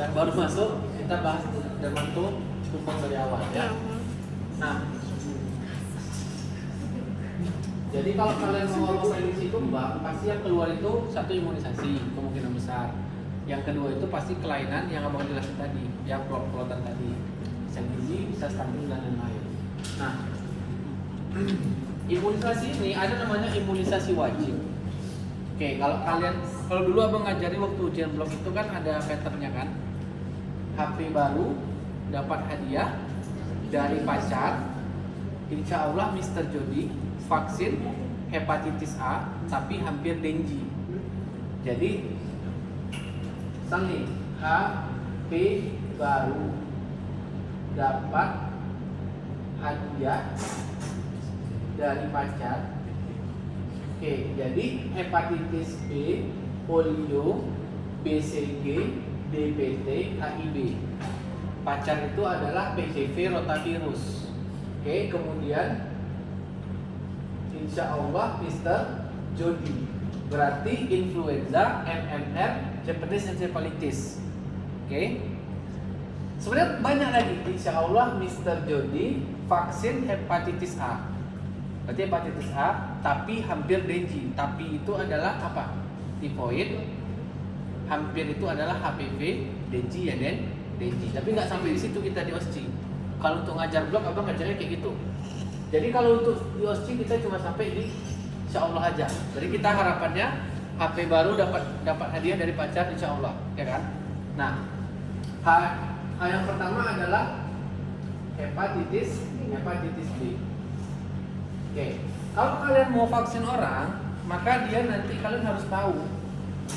baru masuk kita bahas dermato tumpang dari awal ya. Nah, jadi kalau kalian mau prediksi tumbang, pasti yang keluar itu satu imunisasi kemungkinan besar. Yang kedua itu pasti kelainan yang abang jelasin tadi, yang plot-plotan tadi, bisa gizi, bisa stunting dan lain-lain. Nah, imunisasi ini ada namanya imunisasi wajib. Oke, kalau dulu abang ngajari waktu ujian blok itu kan ada patternnya kan, HP baru dapat hadiah dari pacar, insya Allah Mr. Jody, vaksin hepatitis A tapi hampir Denji. Jadi nih HP baru dapat hadiah dari pacar. Oke, jadi hepatitis B, polio, BCG, DPT, HIV. Pacar itu adalah PCV rotavirus. Oke, kemudian insya Allah Mr. Jody, berarti influenza, MMR, Japanese encephalitis. Oke. Sebenarnya banyak lagi. Insya Allah Mr. Jody vaksin hepatitis A. Berarti hepatitis A, tapi hampir Denji. Tapi itu adalah apa? Tifoid. Hampir itu adalah HPV, Denji ya Denji. Tapi nggak sampai di situ kita di OSCE. Kalau untuk ngajar blok, abang ngajarnya kayak gitu. Jadi kalau untuk di OSCE kita cuma sampai di insya Allah aja. Jadi kita harapannya HP baru dapat hadiah dari pacar insya Allah, ya kan? Nah, yang pertama adalah hepatitis B. Oke, kalau kalian mau vaksin orang, maka dia nanti kalian harus tahu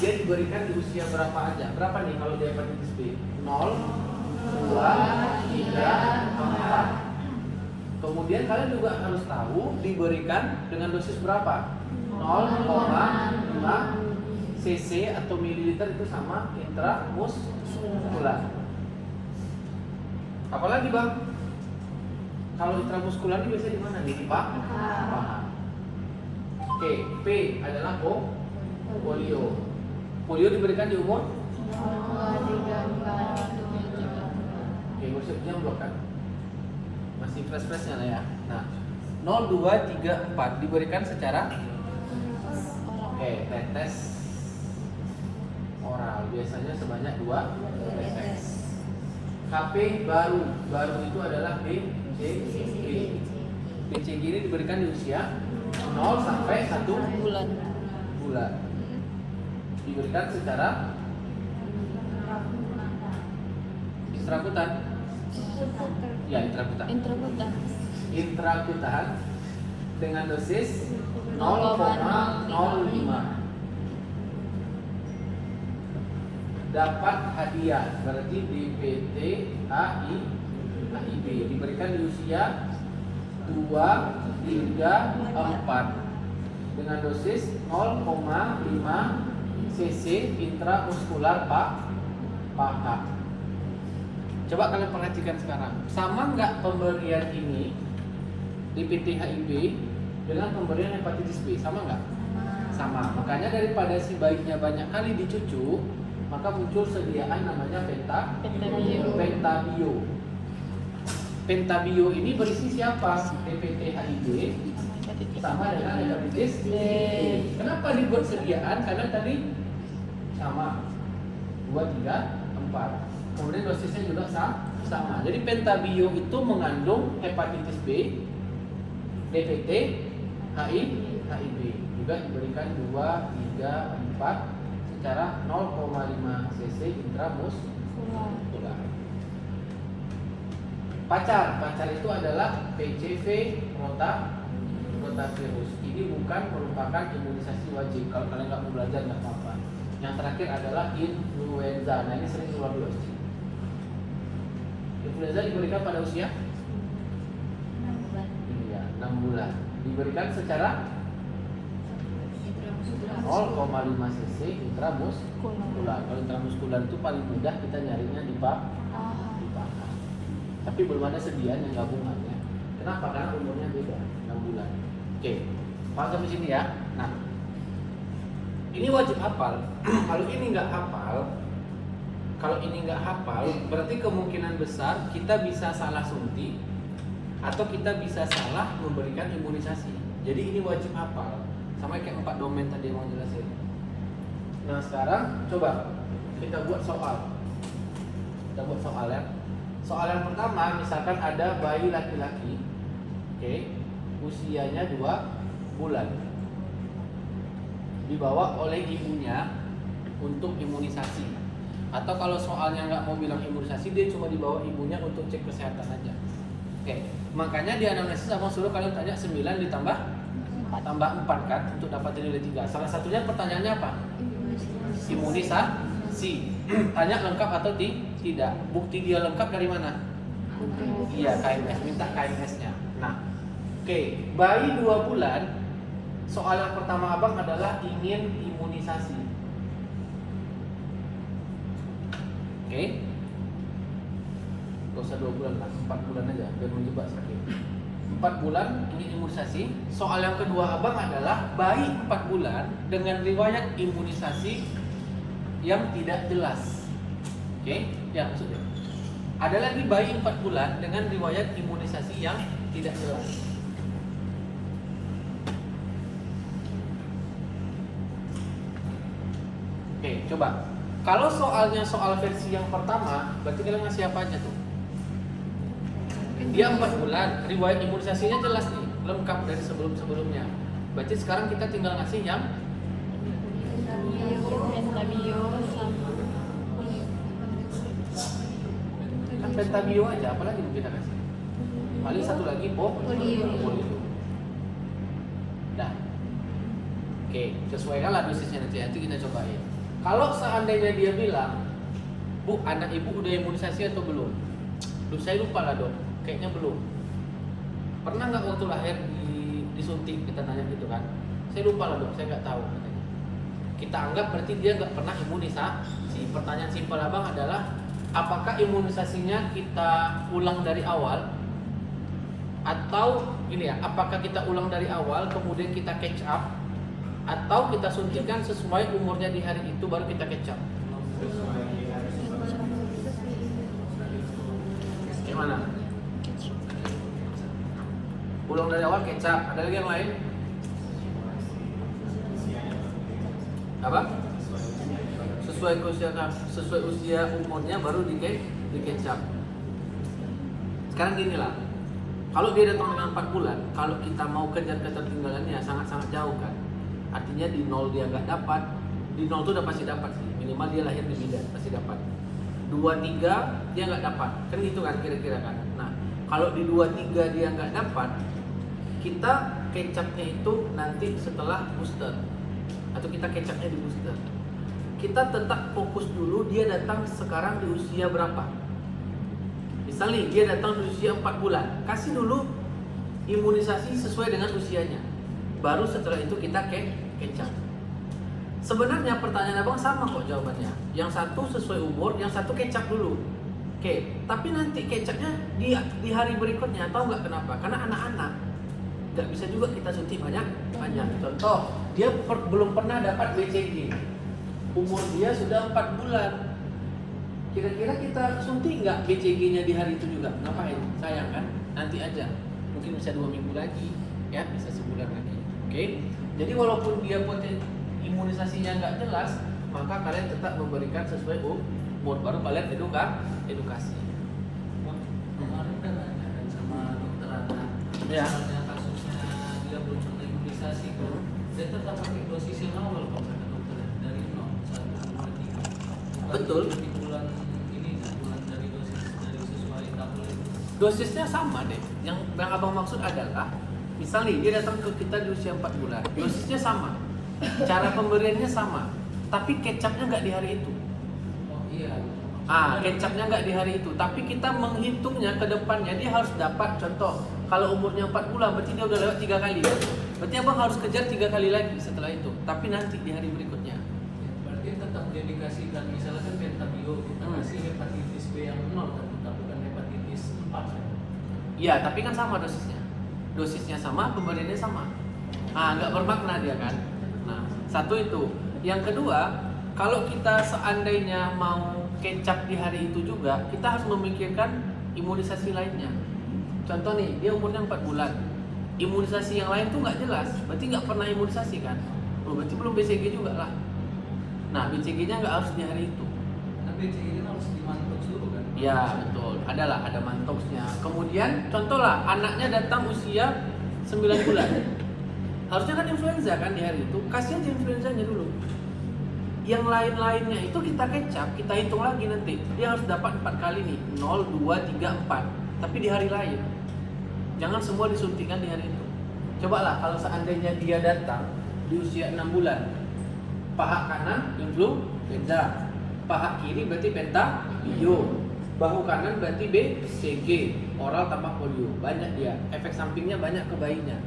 dia diberikan di usia berapa aja. Berapa nih kalau dia hepatitis B? 0, 2, 3, 4. Kemudian kalian juga harus tahu diberikan dengan dosis berapa? 0,5 cc atau mililiter itu sama intramuskular. Apalagi bang? Kalau intramuskular ini biasanya di mana nih? Di paha. Oke, P adalah polio. Polio diberikan di umur? 2, 3, 4, 7. Oke, maksudnya blok kan? Masih fresh-freshnya lah ya. Nah, 0, 2, 3, 4 diberikan secara tetes oral. Biasanya sebanyak 2 tetes. HP baru itu adalah BCG. BCG ini diberikan di usia 0 sampai 1 bulan. Diberikan secara intrakutan. Ya, intrakutan dengan dosis 0,05. Dapat hadiah berarti DPT HIV diberikan di usia 2, 3, 4 dengan dosis 0,5 cc intramuskular paha. Coba kalian perhatikan sekarang, sama nggak pemberian ini DPT HIV dengan pemberian hepatitis B? Sama nggak? Sama. Makanya daripada si bayinya banyak kali dicucu, maka muncul sediaan namanya pentabio. Pentabio ini berisi siapa? DPT HIV sama dengan hepatitis B. Kenapa dibuat sediaan? Karena tadi sama 2, 3, 4. Kemudian dosisnya juga sama. Jadi pentabio itu mengandung hepatitis B, DPT, HIV. Juga diberikan 2, 3, 4 secara 0,5 cc intramuskular. Pacar itu adalah PCV rotavirus. Ini bukan merupakan imunisasi wajib. Kalau kalian nggak mau belajar nggak apa-apa. Yang terakhir adalah influenza. Nah ini sering keluar dulu. Influenza diberikan pada usia 6 bulan. Iya, 6 bulan. Diberikan secara 0,5 cc intramuskular. Kalau intramuskular itu paling mudah kita nyarinya di paha. Tapi belum ada sediaan yang gabungannya. Kenapa? Karena umurnya beda, 6 bulan. Oke, paham sampai sini ya. Nah, ini wajib hafal. Kalau ini nggak hafal, kalau ini nggak hafal, berarti kemungkinan besar kita bisa salah suntik atau kita bisa salah memberikan imunisasi. Jadi ini wajib hafal. Sama kayak 4 domain tadi yang mau jelasin. Nah sekarang coba kita buat soal. Kita buat soal ya. Soal yang pertama, misalkan ada bayi laki-laki, oke, usianya 2 bulan, dibawa oleh ibunya untuk imunisasi. Atau kalau soalnya nggak mau bilang imunisasi, dia cuma dibawa ibunya untuk cek kesehatan aja. Oke, makanya di anamnesis sama suruh kalian tanya 9 ditambah 4 kan untuk dapatin nilai 3. Salah satunya pertanyaannya apa? Imunisasi. Tanya lengkap atau tidak. Bukti dia lengkap dari mana? Iya, KMS. Minta KMS-nya. Nah, oke, bayi 2 bulan. Soal yang pertama abang adalah ingin imunisasi. Oke, gak usah 2 bulan lah, 4 bulan aja biar menjebak sakit. 4 bulan ingin imunisasi. Soal yang kedua abang adalah bayi 4 bulan dengan riwayat imunisasi yang tidak jelas. Oke, ya maksudnya ada lagi bayi 4 bulan dengan riwayat imunisasi yang tidak jelas. Oke, coba. Kalau soalnya soal versi yang pertama, berarti kalian ngasih apa aja tuh? Dia 4 bulan, riwayat imunisasinya jelas nih, lengkap dari sebelum-sebelumnya. Berarti sekarang kita tinggal ngasih yang Pentabio sama kan pentabio aja, apalagi mau kita kasih? Paling satu lagi polio. Nah, oke, sesuaikanlah dosisnya nanti kita cobain. Kalau seandainya dia bilang, Bu, anak ibu udah imunisasi atau belum? Duh, saya lupa lah dok, kayaknya belum. Pernah nggak waktu lahir disuntik? Kita tanya gitu kan. Saya lupa lah dok, saya nggak tahu katanya. Kita anggap berarti dia nggak pernah imunisasi. Pertanyaan simpel abang adalah, apakah imunisasinya kita ulang dari awal? Atau ini ya, apakah kita ulang dari awal kemudian kita catch up? Atau kita suntikan sesuai umurnya di hari itu baru kita catch up? Gimana? Ulang dari awal catch up. Ada lagi yang lain? Apa? Sesuai usia umurnya baru di catch up. Sekarang gini lah. Kalau dia datang dengan 4 bulan, kalau kita mau kejar ketertinggalannya sangat-sangat jauh kan. Artinya di 0 dia nggak dapat, di 0 tuh udah pasti dapat sih, minimal dia lahir di bidan pasti dapat. 2-3 dia nggak dapat, kan gitu kan kira-kira kan. Nah kalau di 2-3 dia nggak dapat, kita kecapnya itu nanti setelah booster atau kita kecapnya di booster. Kita tetap fokus dulu dia datang sekarang di usia berapa. Misalnya dia datang di usia 4 bulan, kasih dulu imunisasi sesuai dengan usianya. Baru setelah itu kita kecap. Sebenarnya pertanyaan abang sama kok jawabannya. Yang satu sesuai umur, yang satu kecap dulu. Oke, tapi nanti kecapnya di hari berikutnya. Tahu nggak kenapa? Karena anak-anak nggak bisa juga kita suntik banyak. Contoh, dia belum pernah dapat BCG. Umur dia sudah 4 bulan. Kira-kira kita suntik nggak BCG-nya di hari itu juga? Ngapain? Sayang kan? Nanti aja. Mungkin bisa 2 minggu lagi, ya bisa sebulan lagi. Oke, jadi walaupun dia imunisasinya nggak jelas, maka kalian tetap memberikan sesuai umur. Baru kalian edukasi. Kemarin kan ada sama dokter anak. Ya. Misalnya kasusnya dia belum pernah imunisasi, dia tetap pakai dosis yang awal kok kata dokter dari 0 1 2 3. Betul. Di bulan ini bulan dari dosis dari sesuai tabel itu. Dosisnya sama deh. Yang abang maksud adalah, misalnya dia datang ke kita di usia 4 bulan, dosisnya sama, cara pemberiannya sama, tapi kecapnya nggak di hari itu. Oh iya. Kecapnya nggak di hari itu, tapi kita menghitungnya ke depannya dia harus dapat. Contoh, kalau umurnya 4 bulan, berarti dia udah lewat 3 kali. Berarti abang harus kejar 3 kali lagi setelah itu, tapi nanti di hari berikutnya. Berarti tetap dedikasikan misalnya kan pentabio kita kasih hepatitis B yang 0 tapi bukan hepatitis 4. Iya, tapi kan sama dosisnya sama, pemberiannya sama. Nggak bermakna dia kan. Nah, satu itu. Yang kedua, kalau kita seandainya mau kecap di hari itu juga, kita harus memikirkan imunisasi lainnya. Contoh nih, dia umurnya 4 bulan. Imunisasi yang lain tuh nggak jelas, berarti nggak pernah imunisasi kan? Oh, berarti belum BCG juga lah. Nah, BCG-nya nggak harus di hari itu. Tapi ini harus dimantuk dulu kan? Ya betul, ada mantoksnya. Kemudian contoh lah, anaknya datang usia 9 bulan. Harusnya kan influenza kan di hari itu, kasih aja influenzanya dulu. Yang lain-lainnya itu kita kecap, kita hitung lagi nanti. Dia harus dapat 4 kali nih, 0, 2, 3, 4. Tapi di hari lain. Jangan semua disuntikan di hari itu. Cobalah kalau seandainya dia datang di usia 6 bulan. Paha kanan influenza, paha kiri berarti pentabio, bahu kanan berarti BCG, oral tambah polio. Banyak dia, efek sampingnya banyak ke bayinya.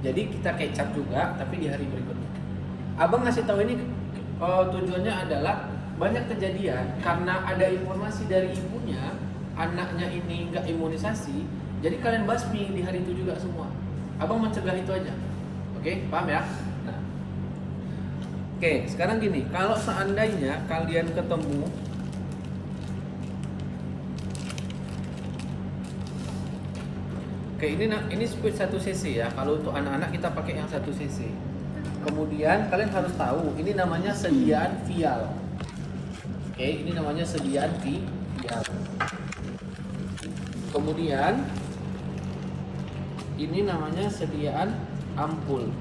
Jadi kita kecap juga, tapi di hari berikutnya. Abang ngasih tahu ini tujuannya adalah banyak kejadian karena ada informasi dari ibunya, anaknya ini nggak imunisasi, jadi kalian basmi di hari itu juga semua. Abang mencegah itu aja. Oke, paham ya? Nah. Oke, sekarang gini, kalau seandainya kalian ketemu Oke, ini speed 1 cc ya. Kalau untuk anak-anak kita pakai yang 1 cc. Kemudian kalian harus tahu, ini namanya sediaan vial. Oke, ini namanya sediaan vial. Kemudian ini namanya sediaan ampul.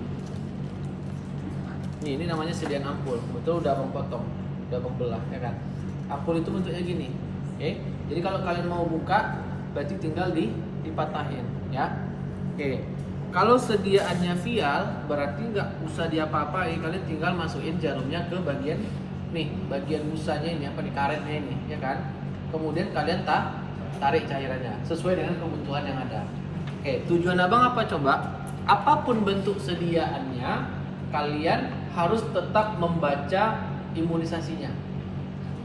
Ini namanya sediaan ampul. Betul, udah abang potong, udah abang belah ya kan. Ampul itu bentuknya gini. Oke. Jadi kalau kalian mau buka, berarti tinggal dipatahin ya. Oke. Kalau sediaannya vial, berarti nggak usah diapa-apain, kalian tinggal masukin jarumnya ke bagian bagian busanya ini, apa nih, karetnya ini, ya kan. Kemudian kalian tarik cairannya sesuai dengan kebutuhan yang ada. Oke, tujuan abang apa coba? Apapun bentuk sediaannya, kalian harus tetap membaca imunisasinya.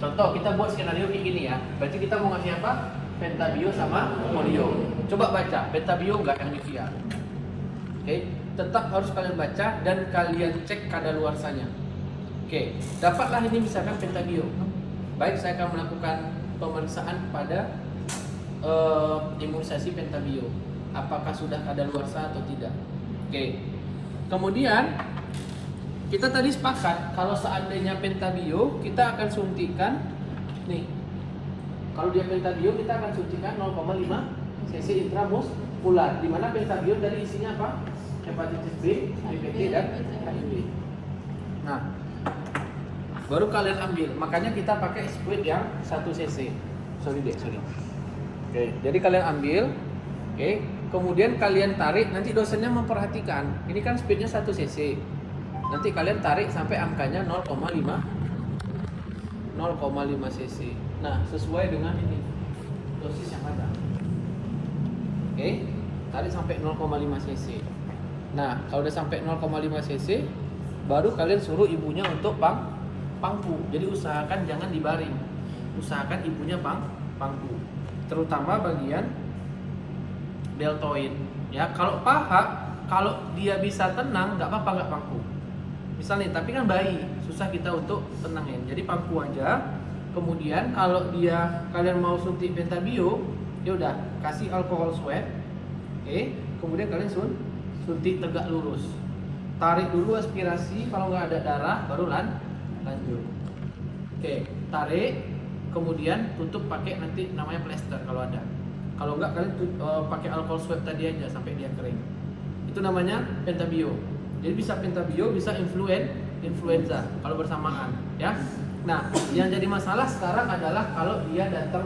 Contoh, kita buat skenario kayak gini ya. Berarti kita mau ngasih apa? Pentabio sama polio. Coba baca, pentabio enggak yang di vial. Oke, tetap harus kalian baca dan kalian cek kadaluarsanya. Oke, dapatlah ini misalkan pentabio. Baik, saya akan melakukan pemeriksaan pada imunisasi pentabio. Apakah sudah kadaluarsa atau tidak? Oke. Kemudian kita tadi sepakat kalau seandainya pentabio kita akan suntikan nih. Kalau dia pentabio kita akan suntikan 0,5 cc intramuskular. Di mana pentabio dari isinya apa? Hepatitis B, DPT dan HIV. Nah, baru kalian ambil. Makanya kita pakai squid yang 1 cc. Sorry. Oke, jadi kalian ambil. Oke, kemudian kalian tarik. Nanti dosennya memperhatikan. Ini kan speednya 1 cc. Nanti kalian tarik sampai angkanya 0,5 cc. Nah, sesuai dengan ini dosis yang ada. Oke, tarik sampai 0,5 cc. Nah, kalau udah sampai 0,5 cc, baru kalian suruh ibunya untuk pangku. Jadi usahakan jangan dibaring. Usahakan ibunya pangku. Terutama bagian deltoid. Ya, kalau paha, kalau dia bisa tenang, nggak apa-apa nggak pangku. Misalnya, tapi kan bayi, susah kita untuk tenangin. Jadi pangku aja. Kemudian kalau kalian mau suntik pentabio, ya udah kasih alkohol swab. Oke, kemudian kalian suntik tegak lurus. Tarik dulu aspirasi, kalau nggak ada darah baru lanjut. Oke, tarik, kemudian tutup pakai nanti namanya plester kalau ada. Kalau nggak kalian pakai alkohol swab tadi aja sampai dia kering. Itu namanya pentabio. Jadi bisa pentabio, bisa influenza kalau bersamaan, ya. Nah, yang jadi masalah sekarang adalah kalau dia datang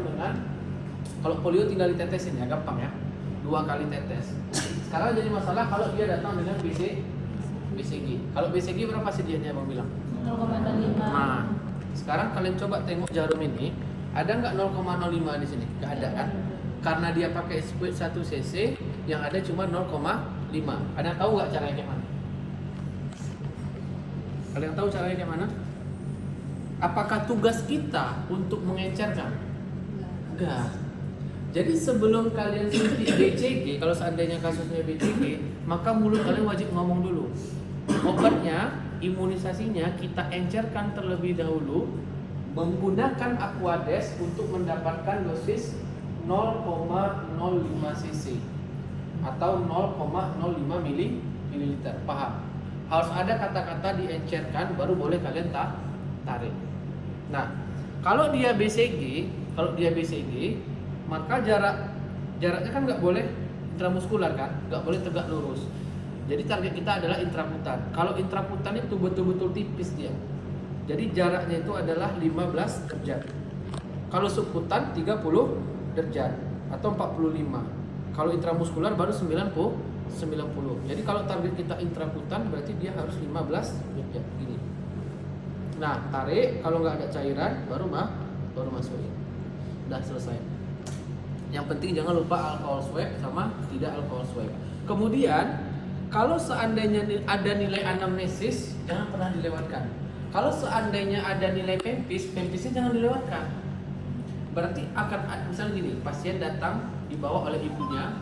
kalau polio tinggal ditetesin ya, gampang ya, 2 kali tetes. Sekarang jadi masalah kalau dia datang dengan BCG. Kalau BCG berapa sedianya Bang bilang? 0,05. Nah, sekarang kalian coba tengok jarum ini, ada nggak 0,05 di sini? Nggak ada kan? Karena dia pakai squid 1 cc, yang ada cuma 0,5. Ada tahu nggak caranya kayak mana? Kalian tahu caranya kayak mana? Apakah tugas kita untuk mengencerkan? Enggak. Jadi sebelum kalian suntik BCG, kalau seandainya kasusnya BCG, maka mulut kalian wajib ngomong dulu. Obatnya, imunisasinya kita encerkan terlebih dahulu menggunakan Aquades untuk mendapatkan dosis 0,05 cc atau 0,05 mililiter. Paham? Harus ada kata-kata diencerkan baru boleh kalian tarik. Nah, kalau dia BCG, maka jaraknya kan nggak boleh intramuskular kan, nggak boleh tegak lurus. Jadi target kita adalah intrakutan. Kalau intrakutan itu betul-betul tipis dia. Jadi jaraknya itu adalah 15 derajat. Kalau subkutan 30 derajat atau 45. Kalau intramuskular baru 90. Jadi kalau target kita intrakutan berarti dia harus 15 derajat gini. Nah, tarik, kalau nggak ada cairan baru masukin. Udah selesai. Yang penting jangan lupa alcohol swab sama tidak alcohol swab. Kemudian kalau seandainya ada nilai anamnesis jangan pernah dilewatkan. Kalau seandainya ada nilai pempisnya jangan dilewatkan. Berarti akan misalnya gini, pasien datang dibawa oleh ibunya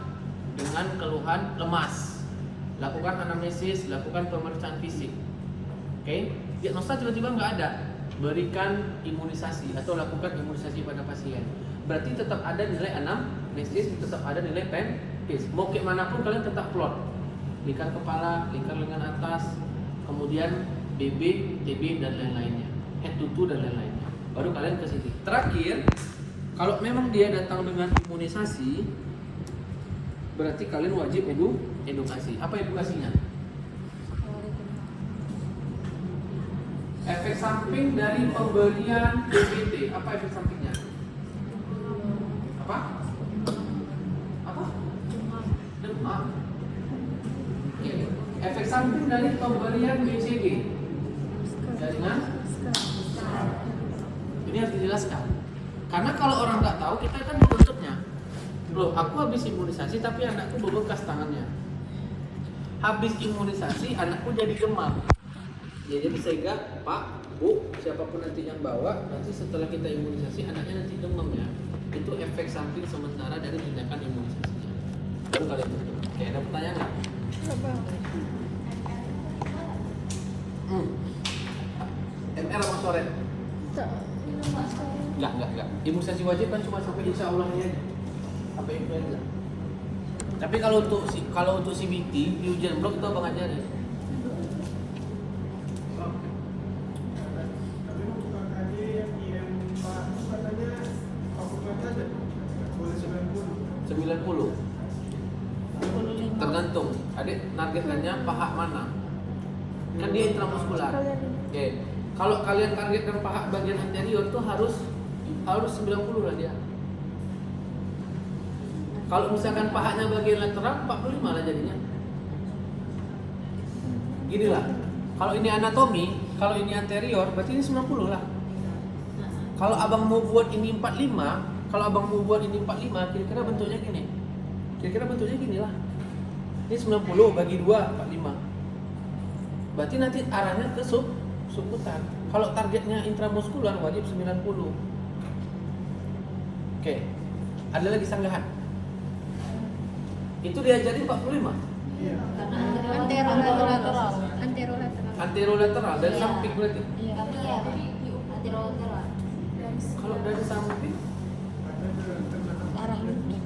dengan keluhan lemas. Lakukan anamnesis, lakukan pemeriksaan fisik. Oke, diagnosa tiba-tiba nggak ada, berikan imunisasi atau lakukan imunisasi pada pasien. Berarti tetap ada nilai anamnesis, tetap ada nilai pempis. Mau kayak manapun kalian tetap plot. Lingkar kepala, lingkar lengan atas, kemudian BB, TB dan lain-lainnya, head to toe dan lain-lainnya. Baru kalian ke sini. Terakhir, kalau memang dia datang dengan imunisasi, berarti kalian wajib edukasi. Apa edukasinya? Efek samping dari pemberian DBT. Apa efek sampingnya? Apa? Demam. Efek samping dari pemberian BCG. Jaringan. Ini harus dijelaskan. Karena kalau orang nggak tahu, kita kan dituntutnya. Loh, aku habis imunisasi tapi anakku bebekas tangannya. Habis imunisasi anakku jadi demam. Ya, jadi sehingga Pak, Bu, siapapun nanti yang bawa, nanti setelah kita imunisasi anaknya nanti demam ya. Itu efek samping sementara dari tindakan imunisasinya. Baru kalian tutup. Oke, ada pertanyaan nggak? MR apa sore? Enggak. Imunisasi wajib kan cuma sampai insya Allah aja. Sampai influenza. Tapi kalau untuk CBT di ujian blok itu abang ajarin. Tergantung, adik targetkannya paha mana? Kan dia intramuskular. Oke. Kalau kalian targetkan paha bagian anterior itu harus 90 lah dia. Kalau misalkan pahanya bagian lateral 45 lah jadinya. Gini lah. Kalau ini anatomi, kalau ini anterior berarti ini 90 lah. Kalau abang mau buat ini 45, kira-kira bentuknya gini. Kira-kira bentuknya gini lah. Ini 90 bagi 2, 45. Berarti nanti arahnya ke subkutan. Kalau targetnya intramuskular wajib 90. Oke. Ada lagi sanggahan? Itu diajarin 45. Iya. Anterolateral. Anterolateral dari samping berarti. Iya. Anterolateral. Kalau dari samping Arah lutut.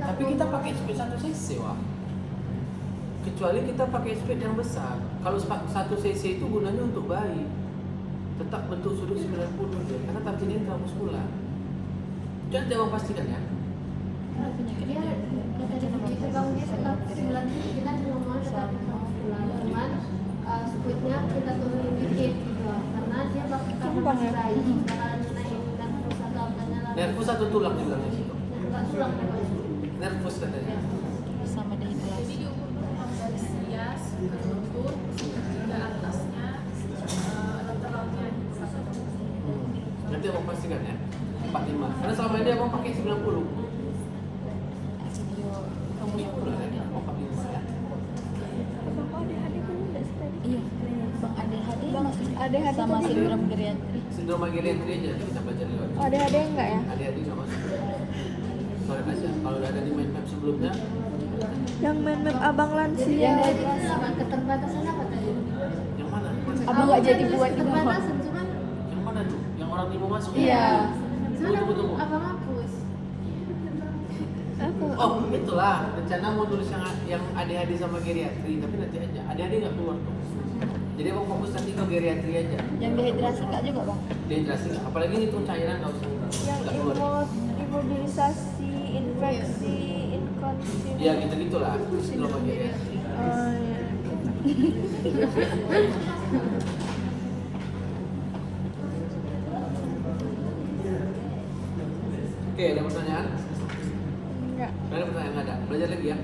tapi kita pakai speed 1 cc wah. Kecuali kita pakai speed yang besar. Kalau 1 cc itu gunanya untuk bayi. Tetap bentuk sudut 90 dia, karena targetnya intramuskular. Jangan jawab pastikan ya. Speednya kita turunin dikit gitu, karena dia bakal masih bayi, bakalan naik nervus atau apanya lah. Nervus atau tulang juga di situ. Tulang Nervus katanya. Sama dehidrasi. Jadi diukur dari sias ke lutut hingga atasnya lateralnya Nanti abang pastikan ya 45. Karena selama ini abang pakai 90. Itu lah ya, abang 45 ya. Iya. Bang ADHD masih ADHD sama tadi. sindrom geriatri. Sindrom geriatri aja kita belajar lewat. ADHD enggak ya? Adik-adik nggak masuk. Sorry aja. Kalau udah ada di main map sebelumnya, Yang main map abang lansia. Yang dari keterbatasan apa tadi? yang mana? Abang nggak jadi buat di bawah. Terbatasan, cuman Yang mana tuh? Yang orang timur masuk? Iya. Tunggu. Abang hapus. Aku. Oh, itulah rencana mau tulis yang ADHD sama geriatri, tapi nanti aja. ADHD nggak keluar tuh. Jadi aku fokus nanti ke geriatri aja. Yang dehidrasi nggak juga bang? Dehidrasi, apalagi itu cairan nggak usah. Yang Nggak keluar. imobilisasi, infeksi, inkontinensi. Ya gitu-gitulah. Belum sama geriatri. Oh iya. Oke, ada pertanyaan? Enggak. Ada pertanyaan nggak ada? Belajar lagi ya.